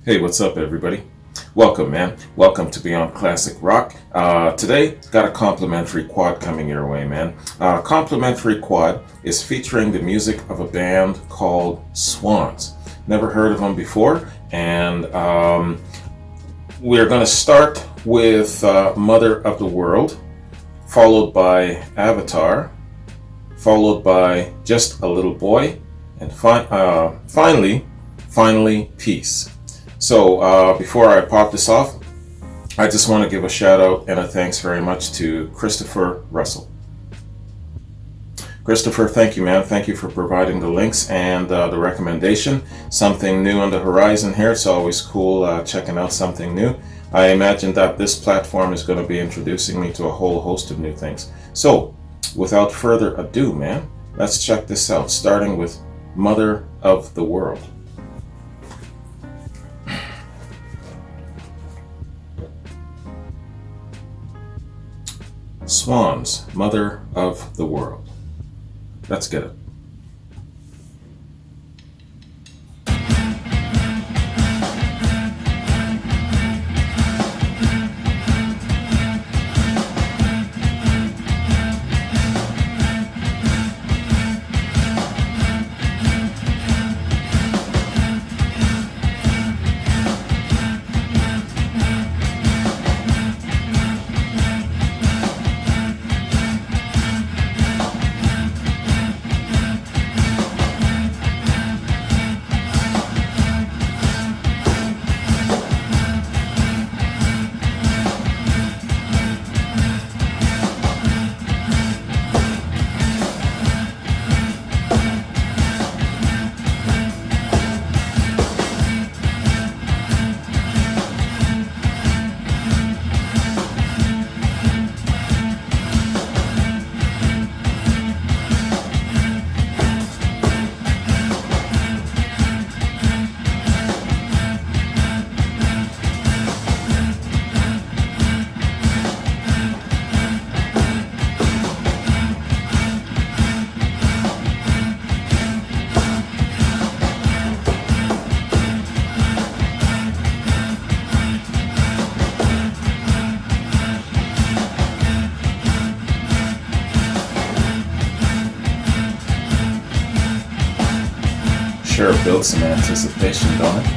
Hey, what's up, everybody? Welcome, man. Welcome to Beyond Classic Rock. Today, got a complimentary quad coming your way, man. Complimentary quad is featuring the music of a band called Swans. Never heard of them before, and we're going to start with Mother of the World, followed by Avatar, followed by Just a Little Boy, and finally, Peace. So before I pop this off, I just want to give a shout out and a thanks very much to Christopher Russell. Christopher, thank you, man. Thank you for providing the links and the recommendation. Something new on the horizon here. It's always cool checking out something new. I imagine that this platform is going to be introducing me to a whole host of new things. So, without further ado, man, let's check this out, starting with Mother of the World. Swans, Mother of the World. Let's get it. Sure builds some anticipation, don't it?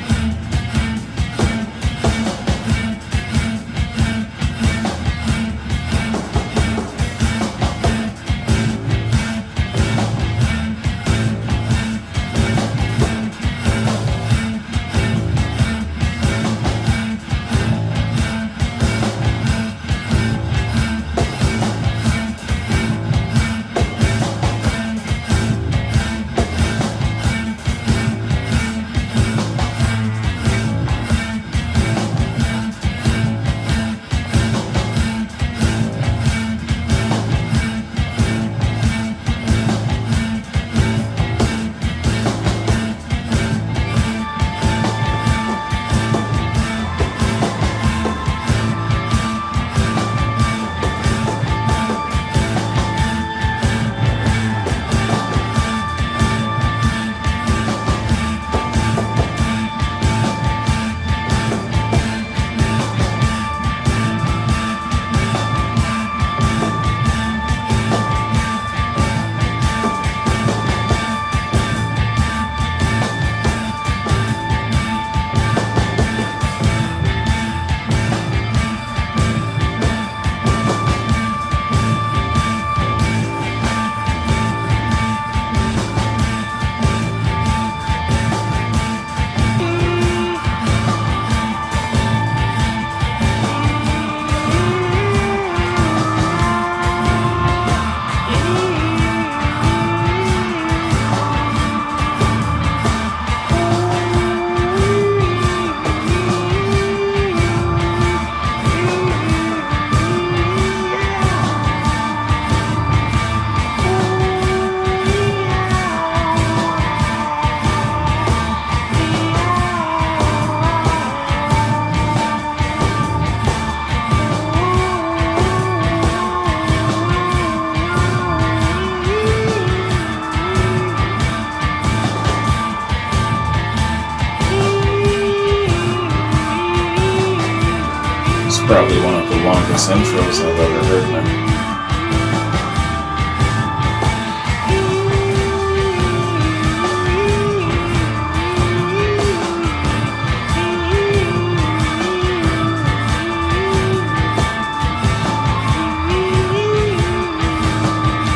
Probably one of the longest intros I've ever heard, man.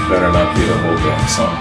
Better not be the whole damn song.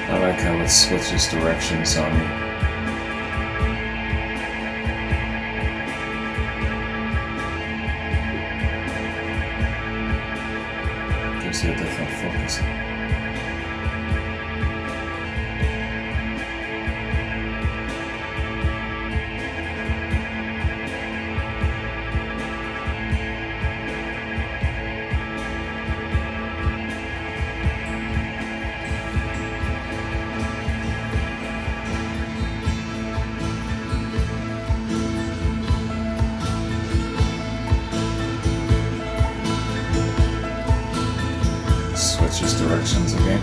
I like how it switches directions on me. Gives you a different focus. Switches directions again.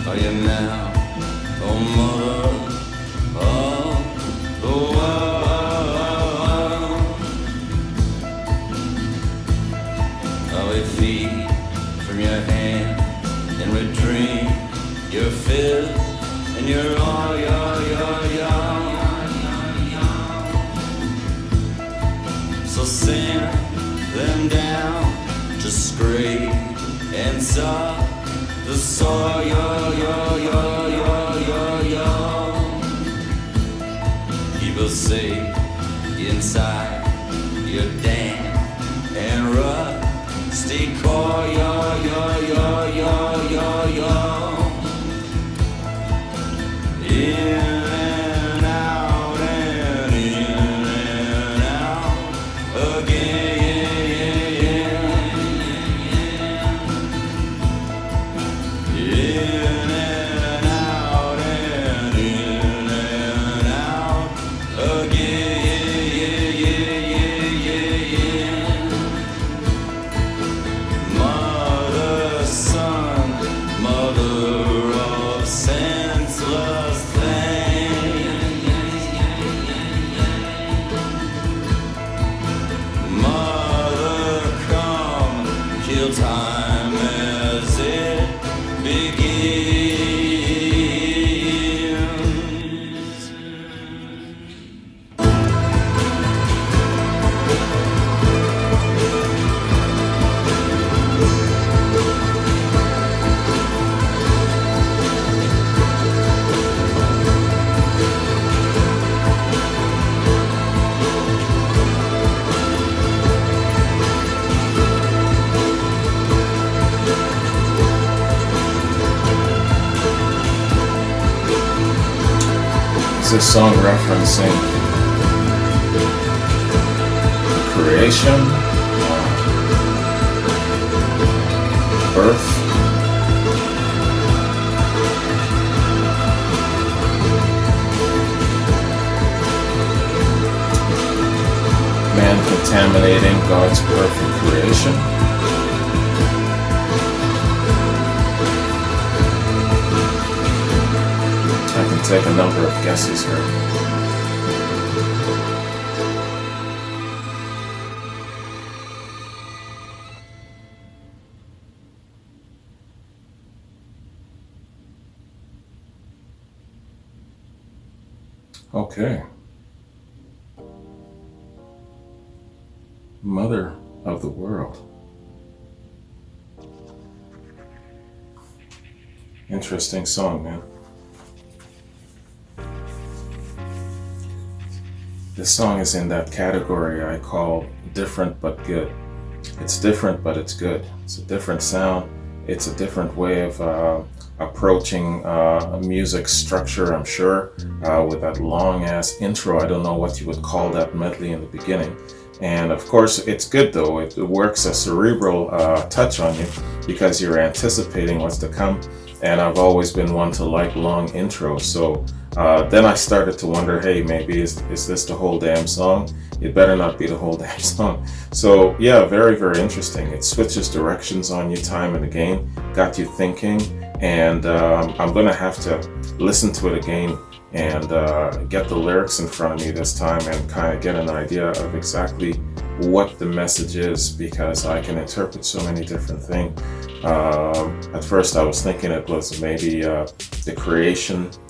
Are you now, oh mother of the world? How we feed from your hand and we drink your fill and you're all young. So send them down to scrape and sob the soil, keep us safe inside your damp and rusty core, in and out and in and out again. Time as it begins. a song referencing creation, birth, man contaminating God's perfect creation. I can take a number of guesses here. Okay. Mother of the world. Interesting song, man. This song is in that category I call different but good. It's different, but it's good. It's a different sound. It's a different way of approaching a music structure, I'm sure, with that long-ass intro. I don't know what you would call that medley in the beginning. And of course, it's good though. It works a cerebral touch on you because you're anticipating what's to come. And I've always been one to like long intros. So then I started to wonder, hey, maybe is this the whole damn song? It better not be the whole damn song. So yeah, very, very interesting. It switches directions on you time and again, got you thinking. And I'm going to have to listen to it again and get the lyrics in front of me this time and kind of get an idea of exactly what the message is, because I can interpret so many different things. At first I was thinking it was maybe the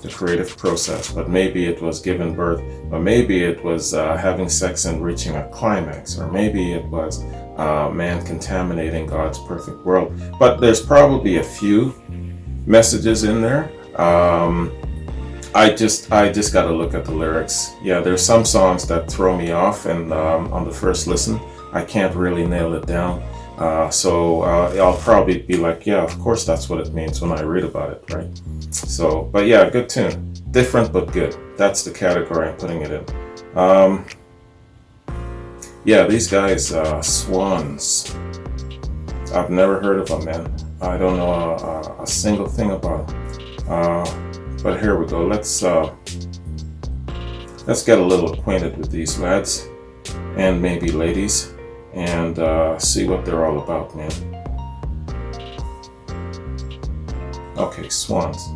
creative process, but maybe it was giving birth, or maybe it was having sex and reaching a climax, or maybe it was man contaminating God's perfect world. But there's probably a few messages in there. I just got to look at the lyrics. Yeah, there's some songs that throw me off, and on the first listen, I can't really nail it down. So I'll probably be like, yeah, of course that's what it means when I read about it, right? So, but yeah, good tune. Different but good. That's the category I'm putting it in. Yeah, these guys, Swans. I've never heard of them, man. I don't know a single thing about them. But here we go. Let's get a little acquainted with these lads and maybe ladies, and see what they're all about, man. Okay, Swans.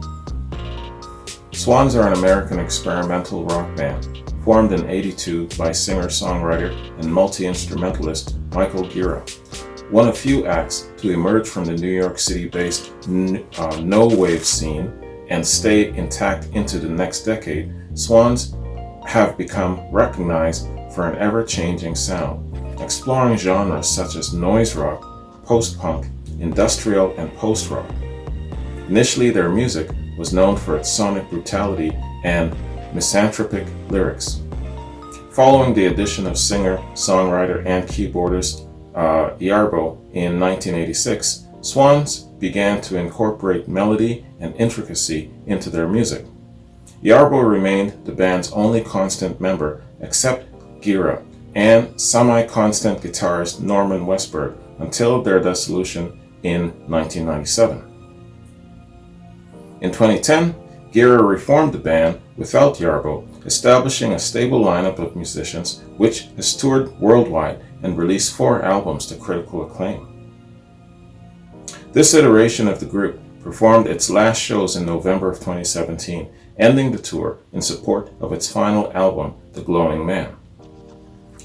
Swans are an American experimental rock band formed in '82 by singer-songwriter and multi-instrumentalist Michael Gira. One of few acts to emerge from the New York City-based no-wave scene and stay intact into the next decade, Swans have become recognized for an ever-changing sound, exploring genres such as noise rock, post-punk, industrial, and post-rock. Initially, their music was known for its sonic brutality and misanthropic lyrics. Following the addition of singer, songwriter, and keyboardist Yarbo in 1986, Swans began to incorporate melody and intricacy into their music. Yarbo remained the band's only constant member except Gira and semi-constant guitarist Norman Westberg until their dissolution in 1997. In 2010, Gira reformed the band without Yarbo, establishing a stable lineup of musicians which has toured worldwide and released 4 albums to critical acclaim. This iteration of the group performed its last shows in November of 2017, ending the tour in support of its final album, The Glowing Man.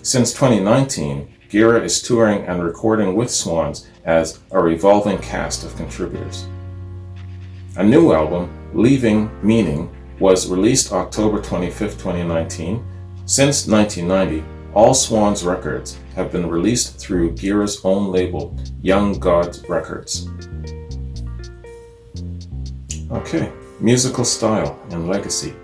Since 2019, Gira is touring and recording with Swans as a revolving cast of contributors. A new album, Leaving Meaning, was released October 25, 2019. Since 1990, all Swans records have been released through Gira's own label, Young God Records. Okay, musical style and legacy.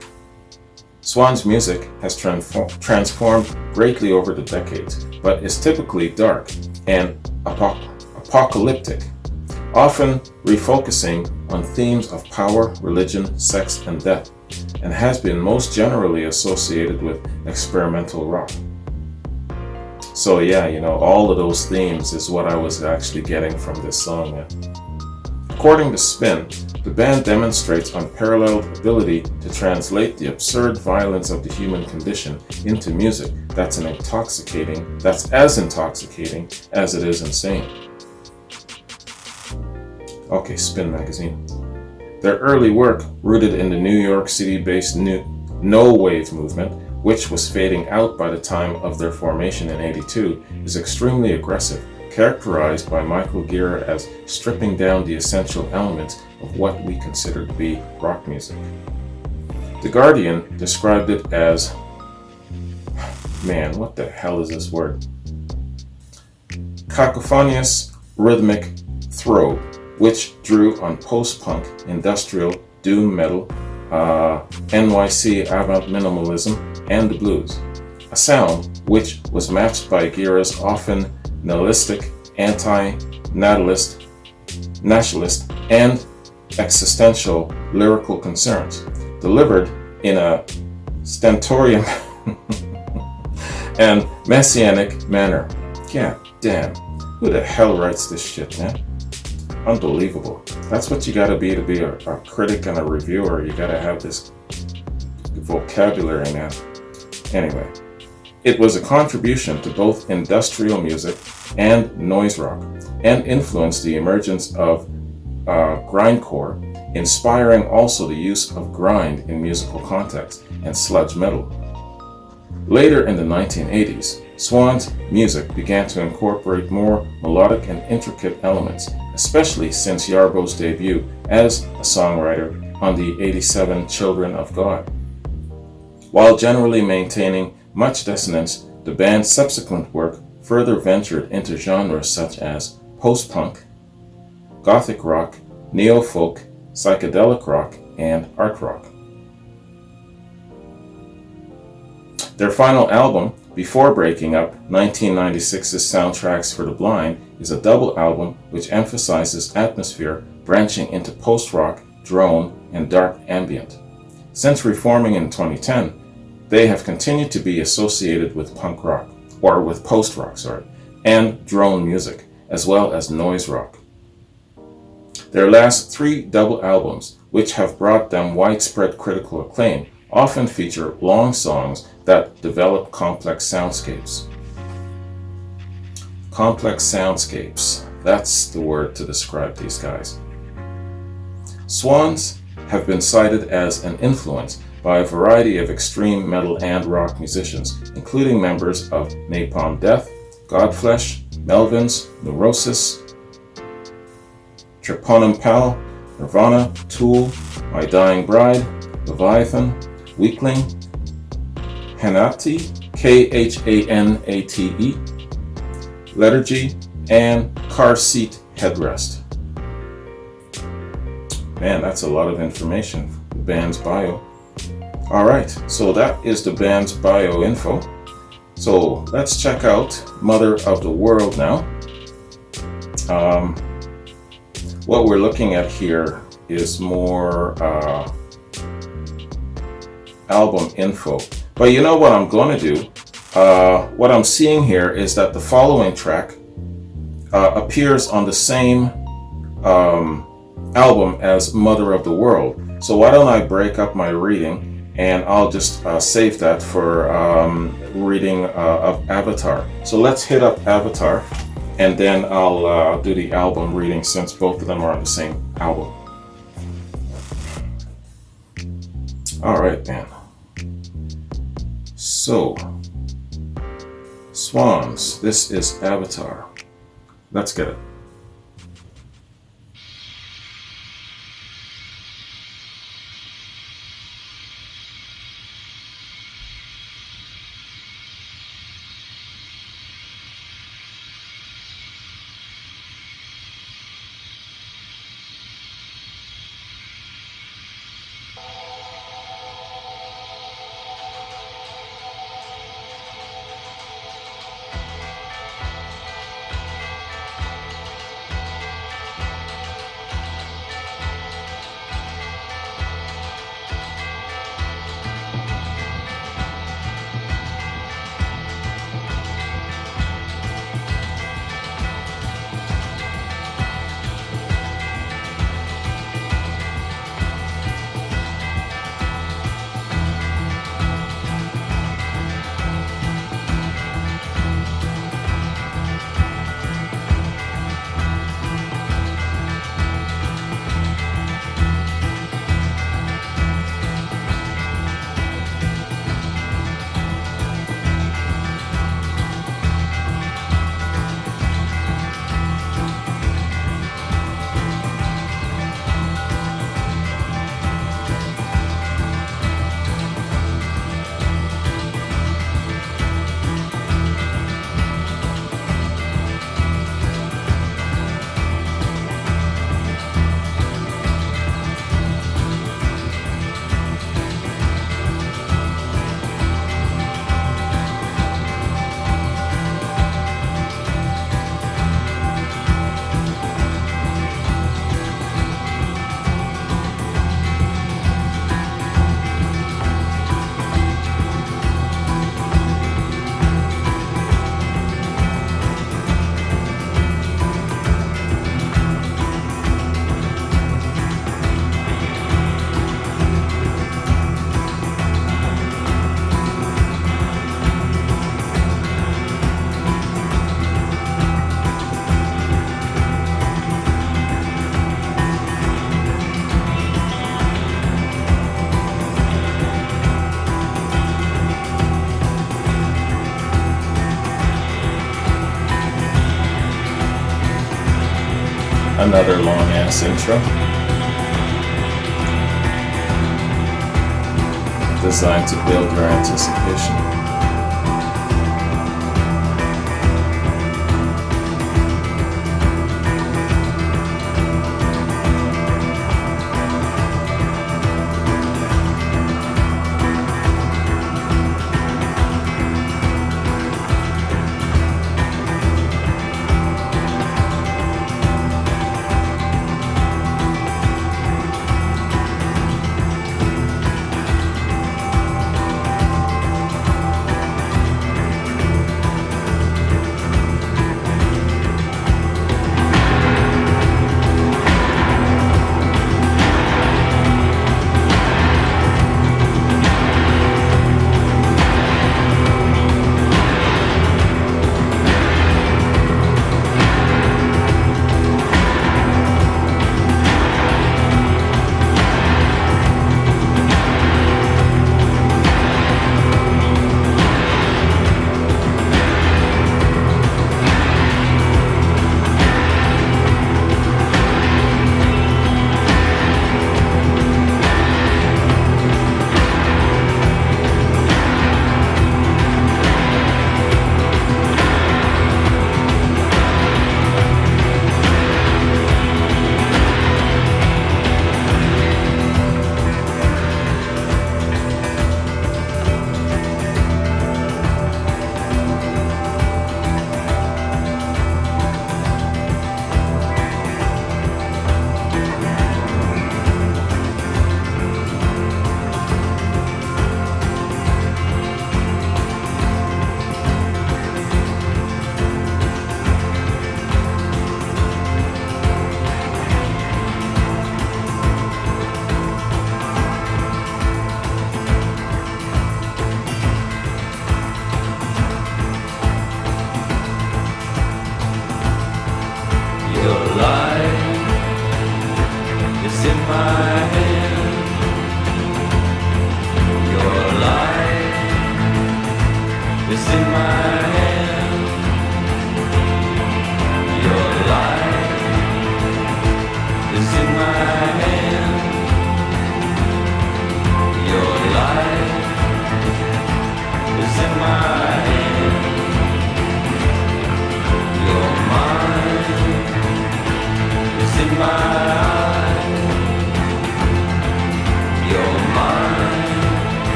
Swans' music has transformed greatly over the decades, but is typically dark and apocalyptic, often refocusing on themes of power, religion, sex, and death. and has been most generally associated with experimental rock. So yeah, all of those themes is what I was actually getting from this song. Yeah. According to Spin, the band demonstrates unparalleled ability to translate the absurd violence of the human condition into music that's as intoxicating as it is insane. Okay, Spin magazine. Their early work, rooted in the New York City-based no wave movement, which was fading out by the time of their formation in '82, is extremely aggressive, characterized by Michael Gira as stripping down the essential elements of what we consider to be rock music. The Guardian described it as, man, what the hell is this word? Cacophonous rhythmic throw, which drew on post-punk, industrial, doom metal, NYC avant minimalism, and the blues. A sound which was matched by Gira's often nihilistic, anti-natalist, nationalist, and existential lyrical concerns, delivered in a stentorian and messianic manner. God damn, who the hell writes this shit, man? Unbelievable. That's what you gotta be a critic and a reviewer. You gotta have this vocabulary, man. Anyway, it was a contribution to both industrial music and noise rock, and influenced the emergence of grindcore, inspiring also the use of grind in musical context and sludge metal. Later in the 1980s, Swans' music began to incorporate more melodic and intricate elements, especially since Yarbo's debut as a songwriter on the '87 Children of God. While generally maintaining much dissonance, the band's subsequent work further ventured into genres such as post-punk, gothic rock, neo-folk, psychedelic rock, and art rock. Their final album, before breaking up, 1996's Soundtracks for the Blind, is a double album which emphasizes atmosphere branching into post-rock, drone, and dark ambient. Since reforming in 2010, they have continued to be associated with punk rock, or with post-rock, and drone music, as well as noise rock. Their last 3 double albums, which have brought them widespread critical acclaim, often feature long songs that develop complex soundscapes. Complex soundscapes, that's the word to describe these guys. Swans have been cited as an influence by a variety of extreme metal and rock musicians, including members of Napalm Death, Godflesh, Melvins, Neurosis, Treponema Pal, Nirvana, Tool, My Dying Bride, Leviathan, Weakling, Hanate, Khanate, Lethargy, and Car Seat Headrest. Man, that's a lot of information for the band's bio. Alright, so that is the band's bio info. So let's check out Mother of the World now. What we're looking at here is more album info. But you know what I'm going to do? What I'm seeing here is that the following track appears on the same album as Mother of the World. So why don't I break up my reading and I'll just save that for reading of Avatar. So let's hit up Avatar and then I'll do the album reading since both of them are on the same album. Alright, man. So, Swans, this is Avatar. Let's get it. Another long ass intro designed to build your anticipation.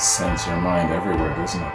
Sends your mind everywhere, doesn't it?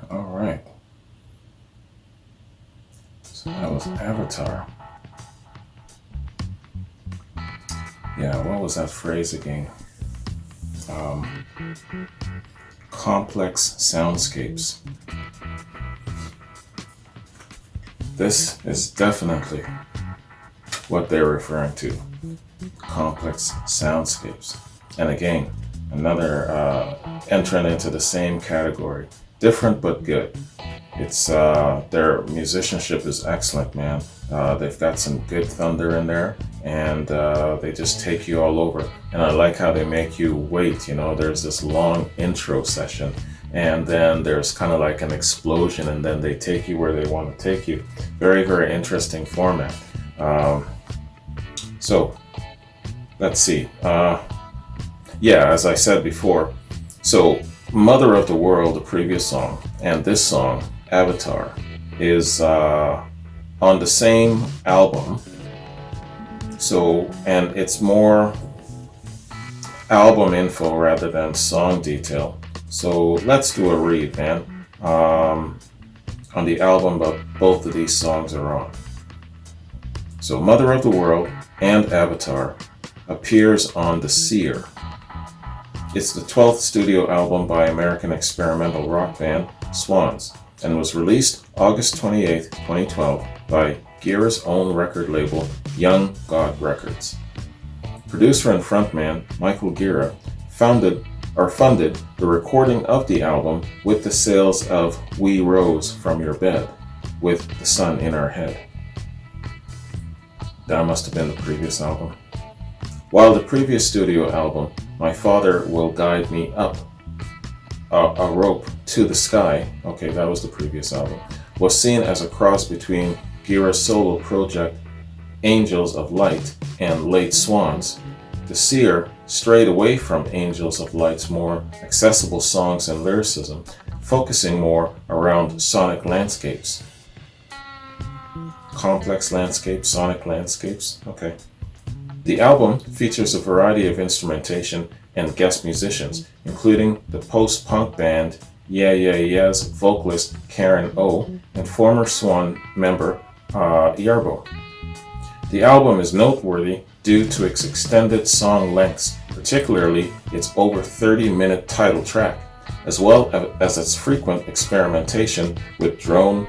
All right. So that was Avatar. Yeah, what was that phrase again? Complex soundscapes. This is definitely what they're referring to. Complex soundscapes. And again, another entrant into the same category. Different but good. It's their musicianship is excellent, man. They've got some good thunder in there, and they just take you all over. And I like how they make you wait. You know, there's this long intro session, and then there's kind of like an explosion, and then they take you where they want to take you. Very, very interesting format. So let's see. Yeah, as I said before, so Mother of the World, the previous song, and this song, Avatar, is on the same album. So, and it's more album info rather than song detail. So let's do a read, man, on the album that both of these songs are on. So Mother of the World and Avatar appears on The Seer. It's the 12th studio album by American experimental rock band Swans, and was released August 28, 2012 by Gira's own record label, Young God Records. Producer and frontman Michael Gira funded the recording of the album with the sales of We Rose From Your Bed, with The Sun in Our Head. That must have been the previous album. While the previous studio album, My Father Will Guide Me Up a Rope to the Sky, okay, that was the previous album, was seen as a cross between Gira's solo project Angels of Light and Late Swans. The Seer strayed away from Angels of Light's more accessible songs and lyricism, focusing more around sonic landscapes. Complex landscapes, sonic landscapes, okay. The album features a variety of instrumentation and guest musicians, including the post-punk band Yeah Yeah Yeah's vocalist Karen O and former Swan member Yarbo. The album is noteworthy due to its extended song lengths, particularly its over 30-minute title track, as well as its frequent experimentation with drone,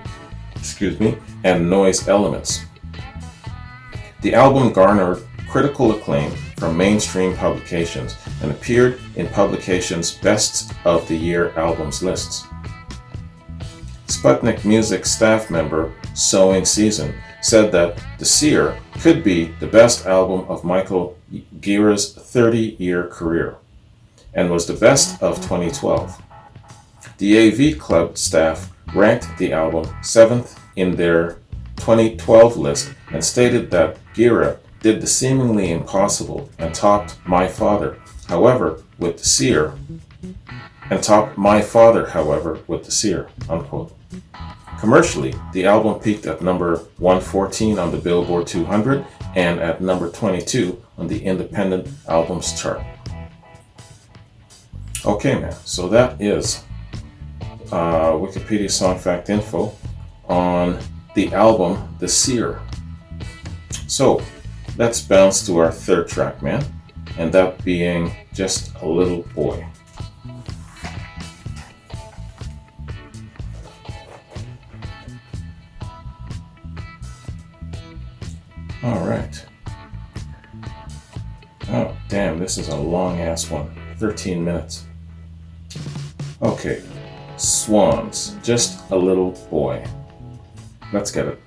and noise elements. The album garnered critical acclaim from mainstream publications and appeared in publications' Best of the Year albums lists. Sputnik Music staff member Sowing Season said that The Seer could be the best album of Michael Gira's 30-year career and was the best of 2012. The AV Club staff ranked the album 7th in their 2012 list and stated that Gira did the seemingly impossible and topped My Father, however, with The Seer, unquote. Commercially, the album peaked at number 114 on the Billboard 200 and at number 22 on the independent albums chart. Okay, man, so that is Wikipedia Song Fact info on the album The Seer. So let's bounce to our third track, man, and that being Just a Little Boy. All right. Oh, damn, this is a long ass one. 13 minutes. Okay. Swans, Just a Little Boy. Let's get it.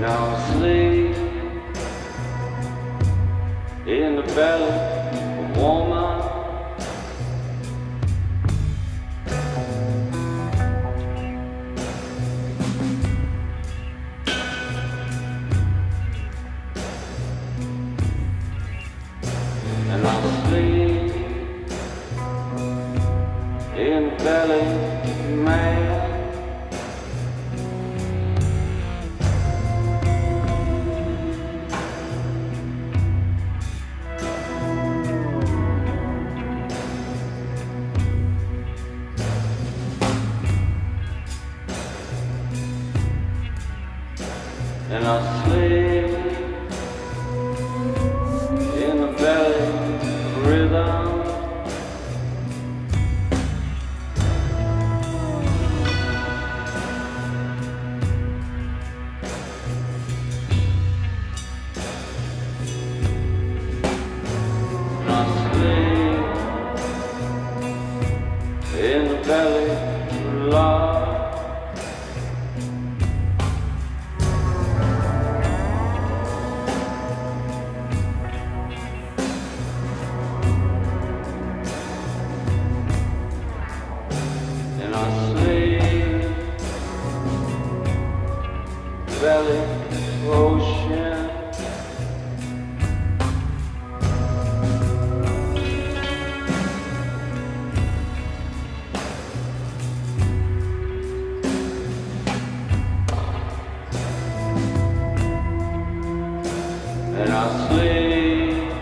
Now sleep in the belly of woman. And I'll sleep in the belly of man. And I sleep in the belly rhythm. And I sleep in the belly of love. And I sleep belly ocean. And I sleep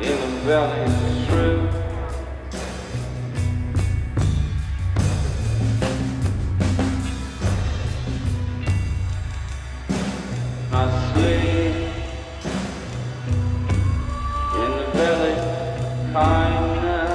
in the belly truth. I sleep in the belly kindness.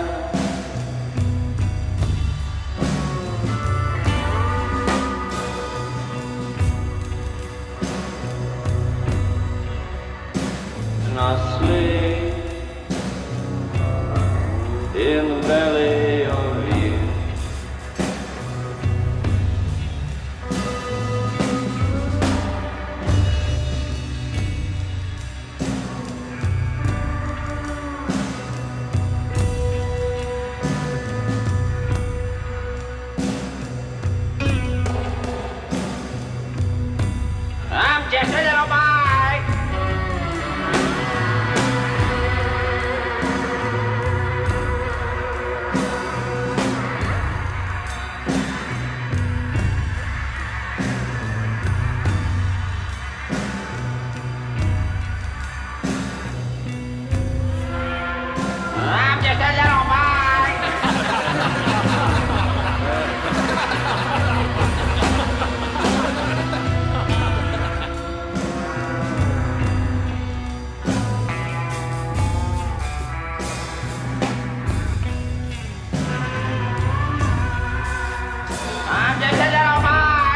just a little boy. I'm just a little boy.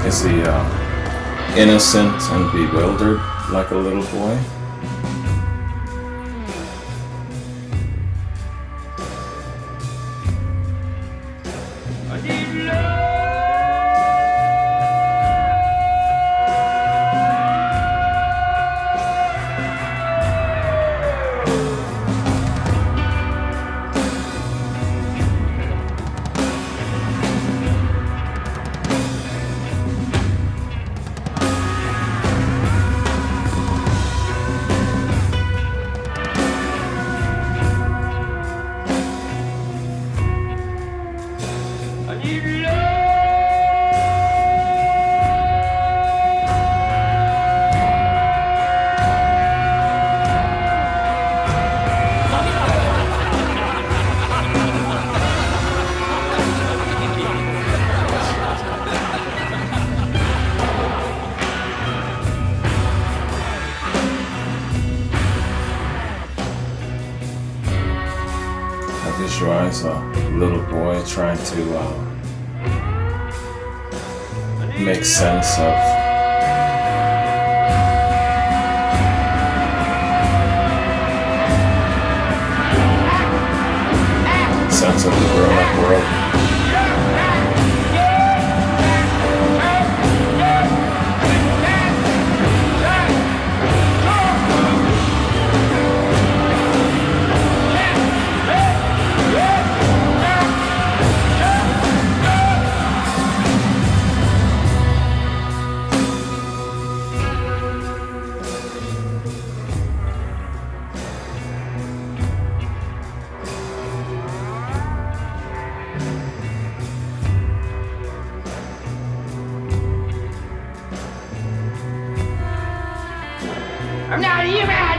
Is he innocent and bewildered like a little boy? I visualize a little boy trying to make sense of the grown-up world. I'm not a human!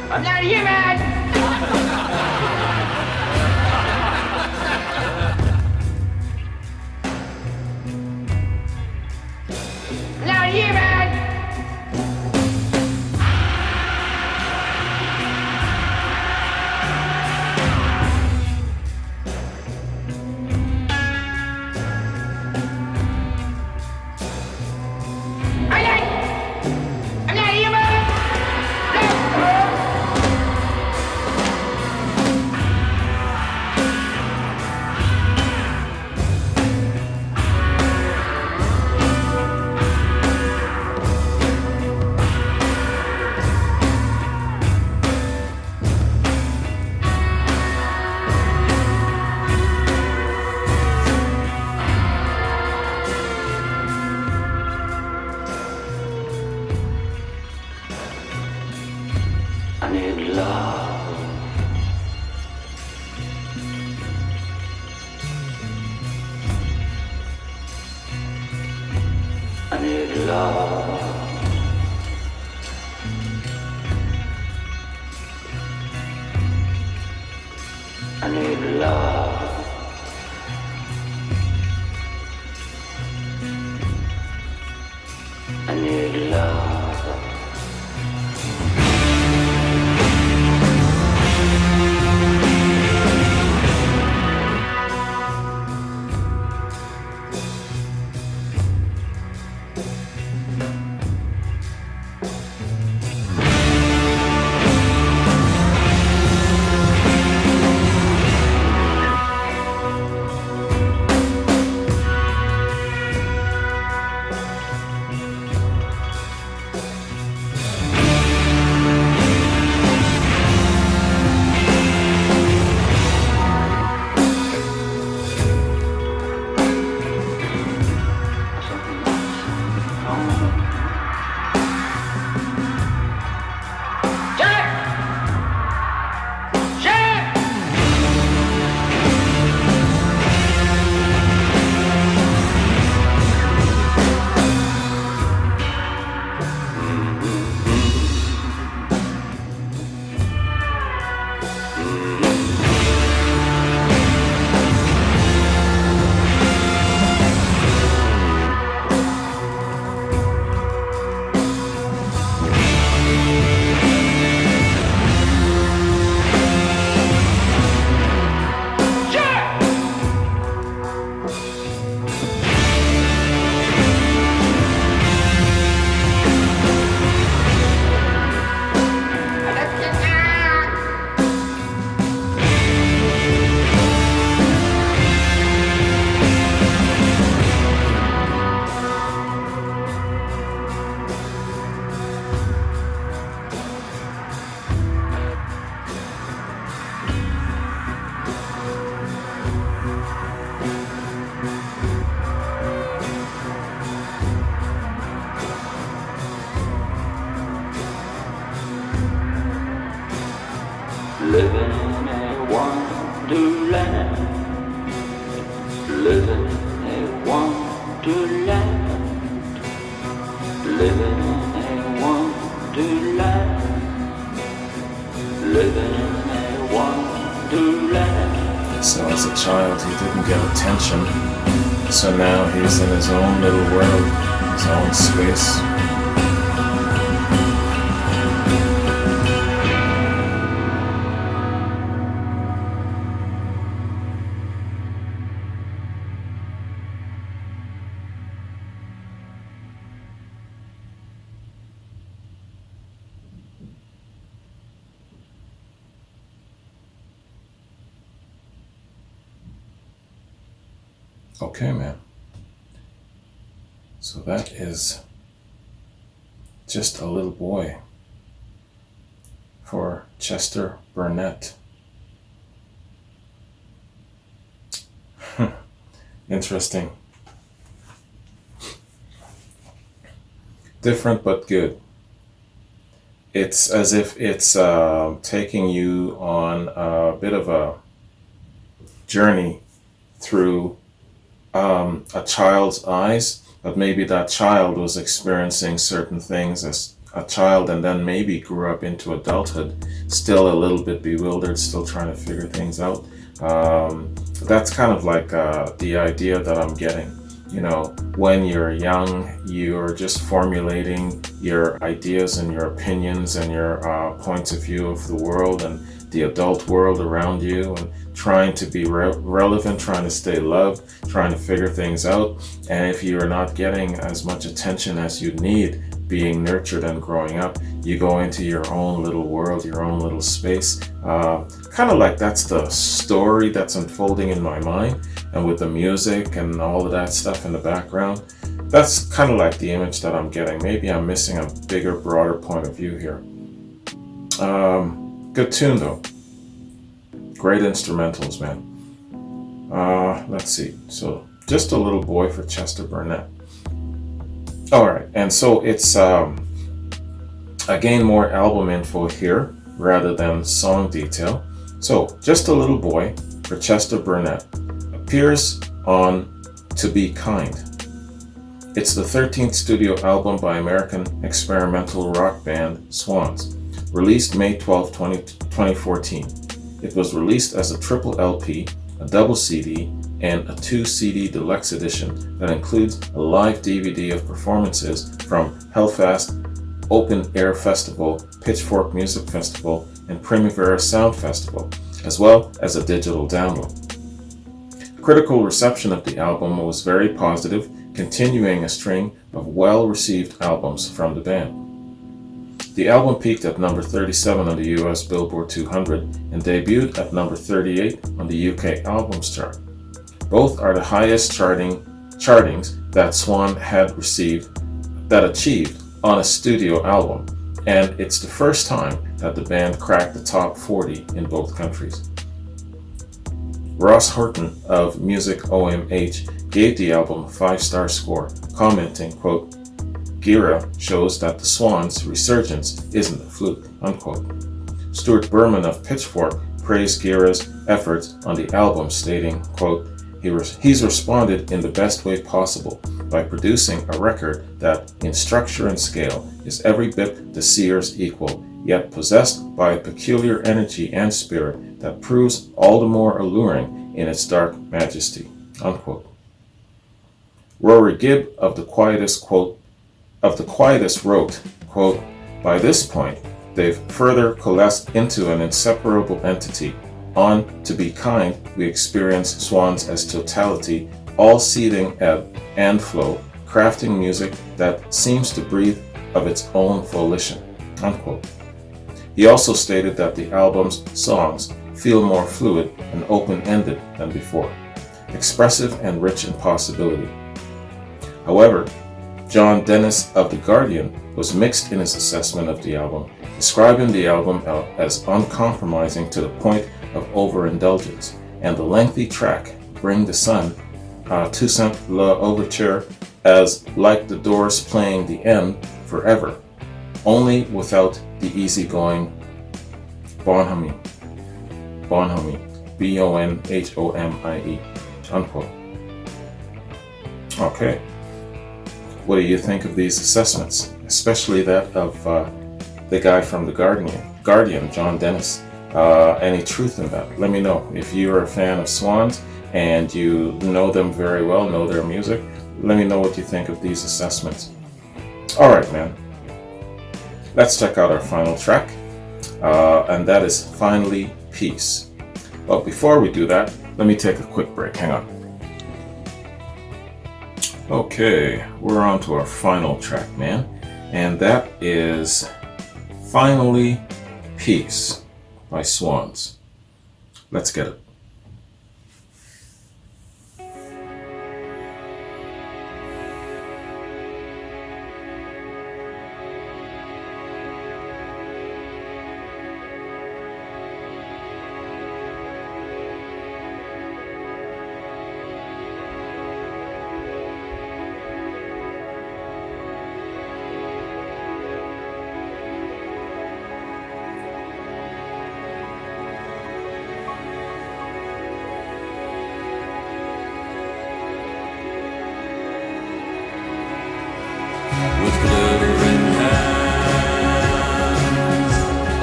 I'm not a human! I'm not a human! I'm not a human! I need love. I need love. I need love. I need love. living a wonderland, living a wonderland, living a wonderland. So as a child, he didn't get attention. So now he's in his own little world, his own space. Okay, man. So that is Just a Little Boy for Chester Burnett. Interesting. Different but good. It's as if it's taking you on a bit of a journey through a child's eyes, but maybe that child was experiencing certain things as a child and then maybe grew up into adulthood, still a little bit bewildered, still trying to figure things out. That's kind of like the idea that I'm getting. You know, when you're young, you're just formulating your ideas and your opinions and your points of view of the world and the adult world around you, and trying to be relevant, trying to stay loved, trying to figure things out. And if you're not getting as much attention as you need, being nurtured and growing up, you go into your own little world, your own little space. Kind of like that's the story that's unfolding in my mind. And with the music and all of that stuff in the background, that's kind of like the image that I'm getting. Maybe I'm missing a bigger, broader point of view here. Good tune though. Great instrumentals, man. Let's see. So, Just a Little Boy for Chester Burnett. All right, and so it's again more album info here rather than song detail. So, Just a Little Boy for Chester Burnett appears on To Be Kind. It's the 13th studio album by American experimental rock band Swans, released May 12, 2014. It was released as a triple LP, a double CD, and a 2 CD deluxe edition that includes a live DVD of performances from Hellfest Open Air Festival, Pitchfork Music Festival, and Primavera Sound Festival, as well as a digital download. Critical reception of the album was very positive, continuing a string of well-received albums from the band. The album peaked at number 37 on the US Billboard 200 and debuted at number 38 on the UK Albums Chart. Both are the highest chartings that Swan had achieved on a studio album, and it's the first time that the band cracked the top 40 in both countries. Ross Horton of Music OMH gave the album a 5-star score, commenting, quote, "Gira shows that the Swans' resurgence isn't a fluke," unquote. Stuart Berman of Pitchfork praised Gira's efforts on the album, stating, quote, "He's responded in the best way possible by producing a record that, in structure and scale, is every bit the Seers' equal, yet possessed by a peculiar energy and spirit that proves all the more alluring in its dark majesty," unquote. Rory Gibb of the Quietest wrote, quote, "By this point, they've further coalesced into an inseparable entity. On To Be Kind, we experience Swans as totality, all seething ebb and flow, crafting music that seems to breathe of its own volition," unquote. He also stated that the album's songs feel more fluid and open-ended than before, expressive and rich in possibility. However, John Dennis of The Guardian was mixed in his assessment of the album, describing the album as uncompromising to the point of overindulgence, and the lengthy track Bring the Sun, Toussaint L'Ouverture, as like the Doors playing the end forever, only without the easygoing bonhomie. BONHOMIE, unquote. Okay. What do you think of these assessments, especially that of the guy from the Guardian, John Dennis? Any truth in that? Let me know. If you're a fan of Swans and you know them very well, know their music, let me know what you think of these assessments. All right, man. Let's check out our final track, and that is Finally Peace. But before we do that, let me take a quick break. Hang on. Okay, we're on to our final track, man, and that is Finally Peace by Swans. Let's get it. With glittering hands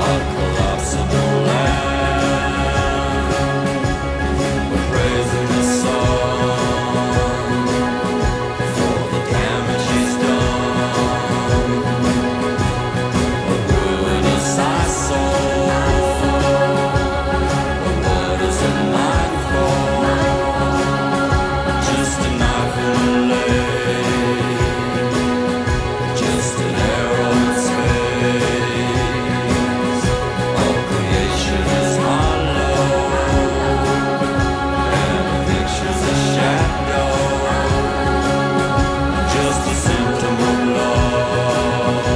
on collapsible land, we're praising the sun for the damage he's done. What good is our soul? But what is a knife for? Just a knife in the leg. Just an arrow in space. All creation is hollow, and the picture's a shadow. Just a symptom of love,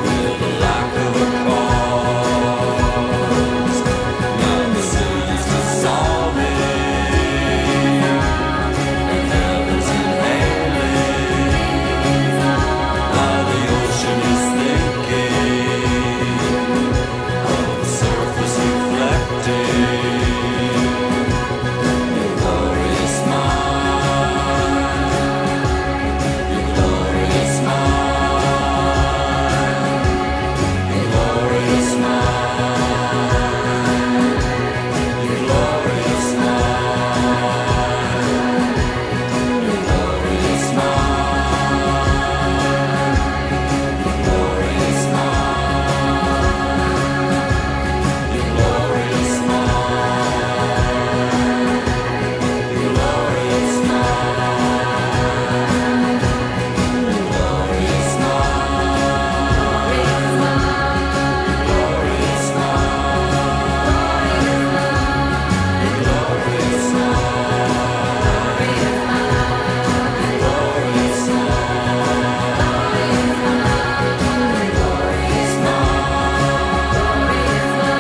with the lack of a cause. Now the city's dissolving, and heaven's inhaling. While the ocean is thinking of the surface reflecting your glorious mind, your glorious mind, your glorious mind, your glorious mind, your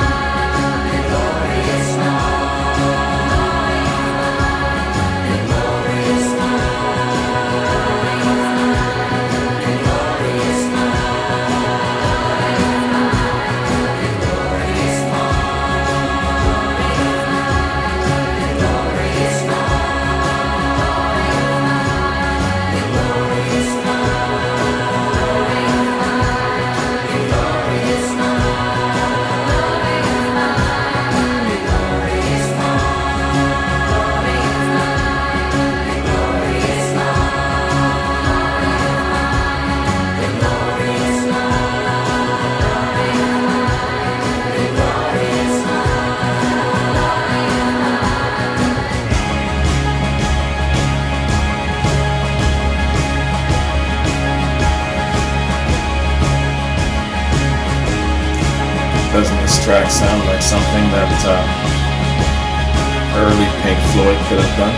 glorious Doesn't this track sound like something that early Pink Floyd could have done?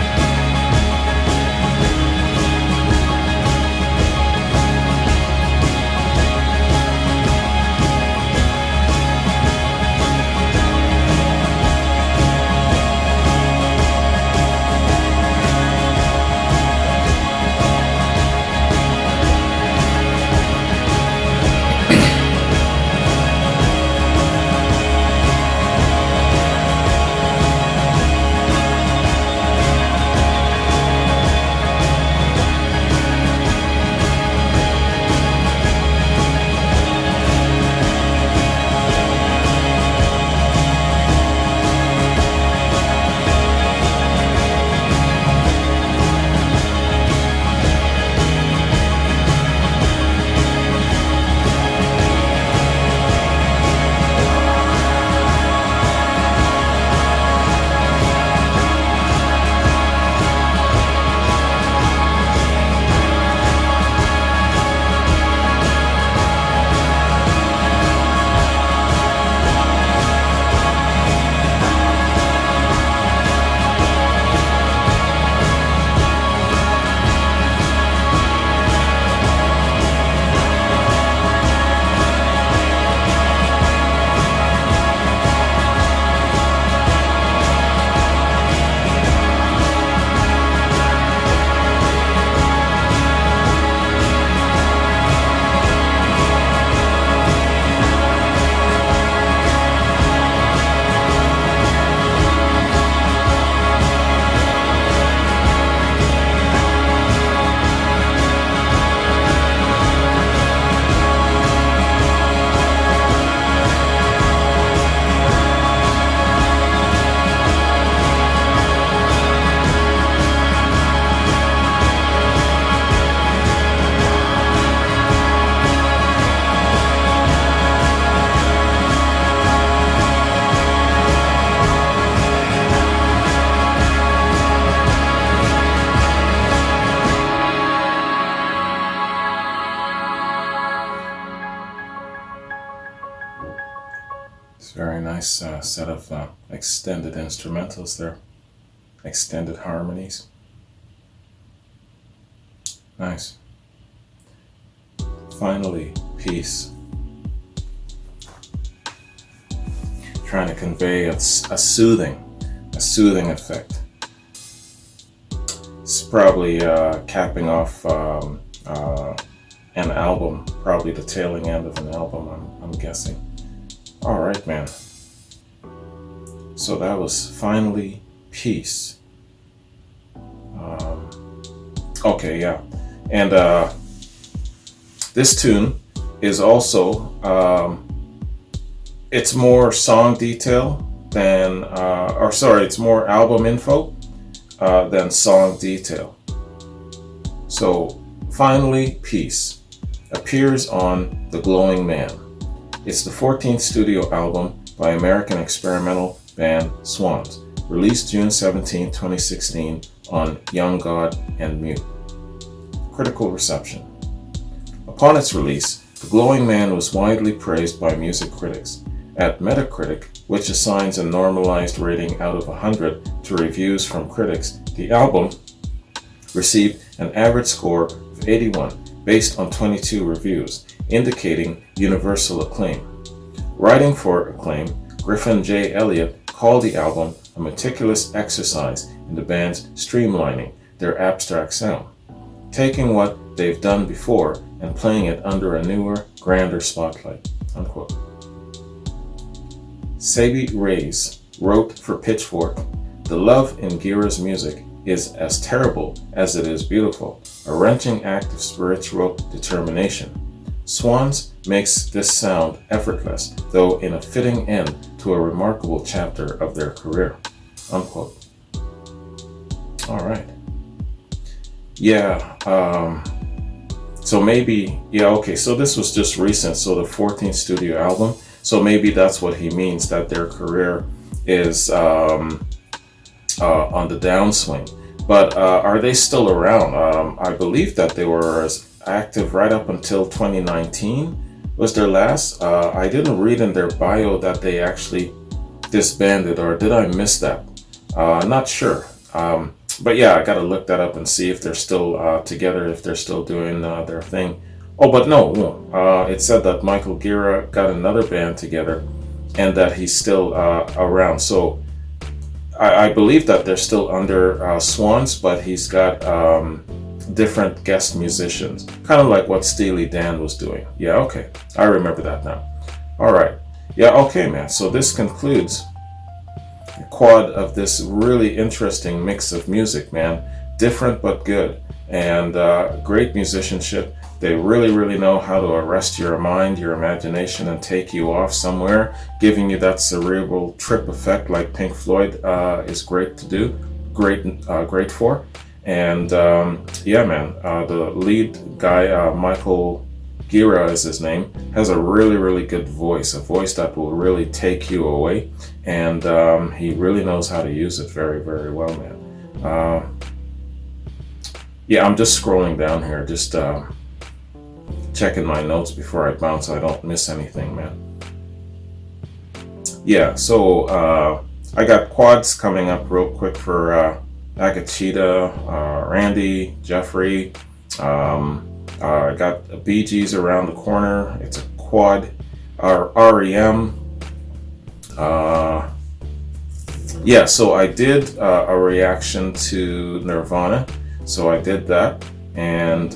set of extended instrumentals there, extended harmonies. Nice. Finally, peace. Trying to convey a soothing effect. It's probably capping off an album, probably the tailing end of an album, I'm guessing. All right, man. So that was Finally Peace. Okay, yeah. And this tune is also, it's more song detail than, it's more album info than song detail. So, Finally Peace appears on The Glowing Man. It's the 14th studio album by American experimental band Swans, released June 17, 2016 on Young God and Mute. Critical reception. Upon its release, The Glowing Man was widely praised by music critics. At Metacritic, which assigns a normalized rating out of 100 to reviews from critics, the album received an average score of 81 based on 22 reviews, indicating universal acclaim. Writing for Acclaim, Griffin J. Elliott called the album a meticulous exercise in the band's streamlining their abstract sound, taking what they've done before and playing it under a newer, grander spotlight, unquote. Sabi Reyes wrote for Pitchfork, "The love in Gira's music is as terrible as it is beautiful, a wrenching act of spiritual determination. Swans makes this sound effortless, though in a fitting end to a remarkable chapter of their career," unquote. All right. Yeah, so this was just recent, so the 14th studio album, so maybe that's what he means, that their career is on the downswing. But are they still around? I believe that they were active right up until 2019 was their last. I didn't read in their bio that they actually disbanded, or did I miss that? Not sure. But yeah, I gotta look that up and see if they're still together, if they're still doing their thing. Oh, but no, it said that Michael Gira got another band together and that he's still around. So I believe that they're still under Swans, but he's got different guest musicians, kind of like what Steely Dan was doing. Yeah, okay, I remember that now. All right, yeah, okay, man. So this concludes the quad of this really interesting mix of music, man. Different but good, and great musicianship. They really, really know how to arrest your mind, your imagination, and take you off somewhere, giving you that cerebral trip effect like Pink Floyd is great to do, great for. And yeah, man, the lead guy, Michael Gira is his name, has a really, really good voice, a voice that will really take you away. And he really knows how to use it very, very well, man. Yeah, I'm just scrolling down here, just checking my notes before I bounce so I don't miss anything, man. Yeah, so I got quads coming up real quick for Agachita, Randy, Jeffrey. I got Bee Gees around the corner. It's a quad. REM. Yeah, so I did a reaction to Nirvana. So I did that. And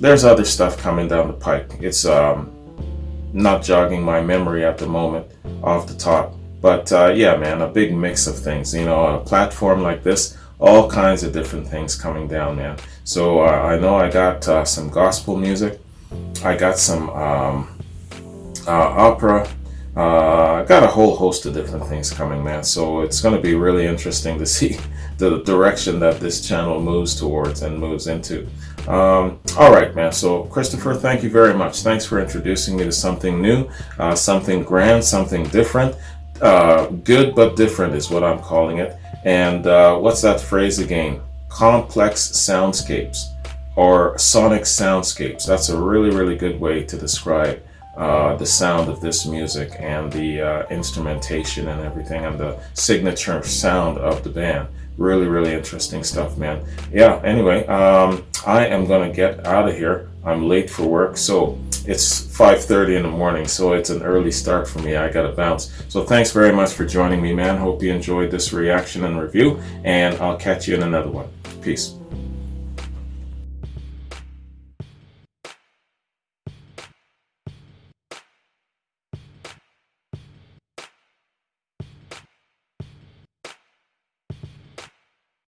there's other stuff coming down the pike. It's not jogging my memory at the moment off the top. But yeah, man, a big mix of things. You know, a platform like this, all kinds of different things coming down, man. So I know I got some gospel music. I got some opera. I got a whole host of different things coming, man. So it's going to be really interesting to see the direction that this channel moves towards and moves into. All right, man. So Christopher, thank you very much. Thanks for introducing me to something new, something grand, something different. Good but different is what I'm calling it. And what's that phrase again? Complex soundscapes or sonic soundscapes. That's a really, really good way to describe the sound of this music and the instrumentation and everything and the signature sound of the band. Really, really interesting stuff, man. Yeah, anyway, I am gonna get out of here. I'm late for work, so it's 5:30 in the morning, so it's an early start for me. I gotta bounce. So thanks very much for joining me, man. Hope you enjoyed this reaction and review, and I'll catch you in another one. Peace.